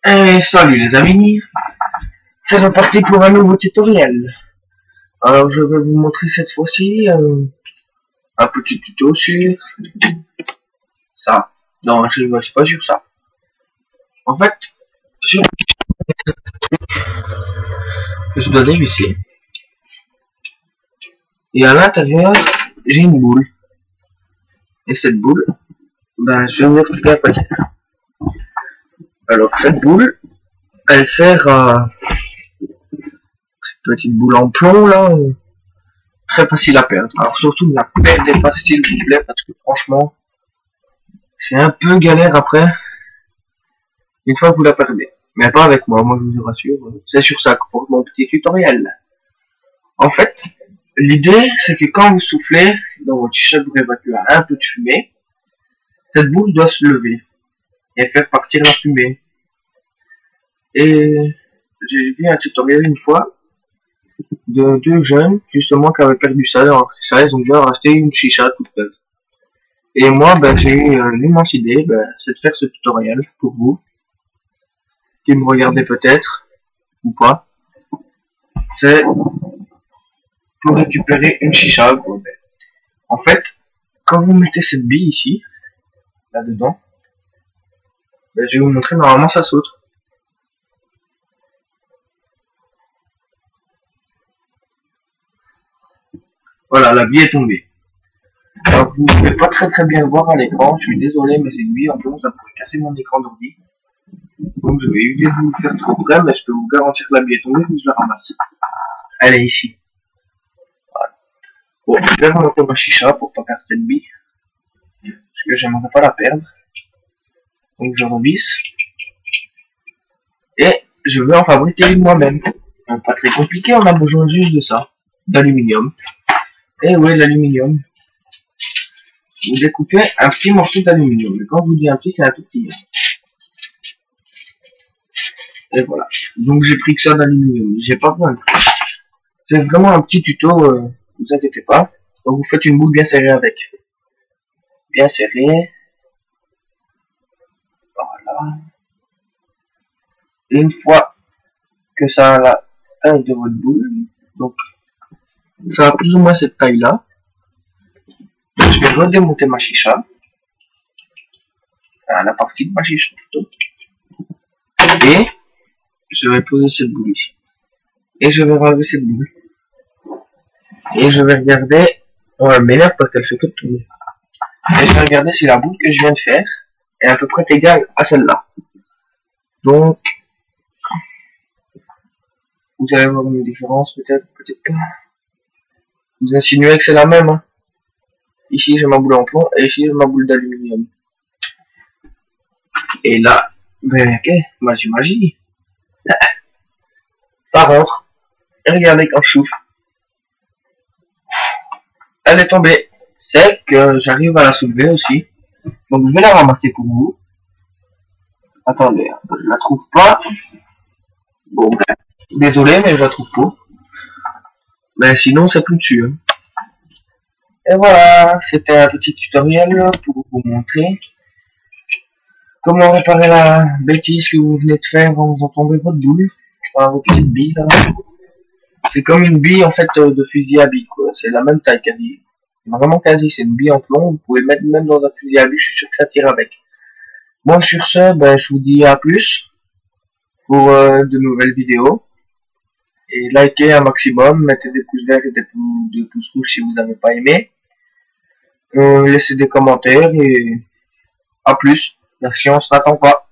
Et salut les amis, c'est reparti pour un nouveau tutoriel. Alors je vais vous montrer cette fois-ci un petit tuto sur ça. Non, je ne suis pas sur ça. En fait, je dois dévisser. Et à l'intérieur, j'ai une boule. Et cette boule, ben, je vais vous expliquer à quoi elle sert. Alors, cette boule, elle sert à cette petite boule en plomb, là, très facile à perdre. Alors, surtout, ne la perdez pas, s'il vous plaît, parce que franchement, c'est un peu galère après, une fois que vous la perdez. Mais pas avec moi, je vous rassure, c'est sur ça que pour mon petit tutoriel. En fait, l'idée, c'est que quand vous soufflez dans votre chicha pour évacuer un peu de fumée, cette boule doit se lever et faire partir la fumée. Et j'ai vu un tutoriel une fois de deux jeunes justement qui avaient perdu ça. Alors ça, ils ont déjà racheté une chicha toute neuve. Et moi, ben, j'ai eu l'immense idée, ben, c'est de faire ce tutoriel pour vous qui me regardez peut-être ou pas. C'est pour récupérer une chicha. En fait, quand vous mettez cette bille ici, là-dedans, ben, je vais vous montrer, normalement ça saute. Voilà, la bille est tombée. Alors vous ne pouvez pas très bien voir à l'écran, je suis désolé, mais c'est une bille en plomb, ça pourrait casser mon écran d'ordi. Donc je vais éviter de vous le faire trop près, mais je peux vous garantir que la bille est tombée, donc je la ramasse. Elle est ici. Voilà. Bon, je vais remonter ma chicha pour pas perdre cette bille. Parce que j'aimerais pas la perdre. Donc je revisse. Et je vais en fabriquer moi-même. Donc pas très compliqué, on a besoin juste de ça. D'aluminium. Et ouais, l'aluminium. Vous découpez un petit morceau d'aluminium. Et quand je vous dis un petit, c'est un tout petit. Et voilà. Donc j'ai pris que ça d'aluminium. J'ai pas besoin de plus. C'est vraiment un petit tuto, vous inquiétez pas. Donc vous faites une boule bien serrée avec. Bien serrée. Voilà. Et une fois que ça a la taille de votre boule, donc ça a plus ou moins cette taille là. Je vais redémonter ma chicha. Enfin, la partie de ma chicha plutôt. Et je vais poser cette boule ici. Et je vais enlever cette boule. Et je vais regarder. On va m'énerve parce qu'elle fait que de tourner. Et je vais regarder si la boule que je viens de faire est à peu près égale à celle-là. Donc, vous allez voir une différence peut-être, peut-être pas. Vous insinuez que c'est la même. Hein. Ici j'ai ma boule en plomb et ici j'ai ma boule d'aluminium. Et là, ben ok, magie. Ça rentre. Et regardez quand je souffle. Elle est tombée. C'est que j'arrive à la soulever aussi. Donc je vais la ramasser pour vous. Attendez, je la trouve pas. Bon ben, désolé mais je la trouve pas. Mais sinon c'est plus dessus. Hein. Et voilà, c'était un petit tutoriel pour vous montrer comment réparer la bêtise que vous venez de faire en faisant tomber votre boule. Enfin, votre petite bille là. C'est comme une bille en fait de fusil à bille quoi. C'est la même taille quasi. Vraiment quasi, c'est une bille en plomb. Vous pouvez mettre même dans un fusil à bille, je suis sûr que ça tire avec. Bon sur ce, ben, je vous dis à plus pour de nouvelles vidéos. Et likez un maximum, mettez des pouces verts et des pouces rouges si vous n'avez pas aimé. Laissez des commentaires et à plus. Merci, on se n'attend pas.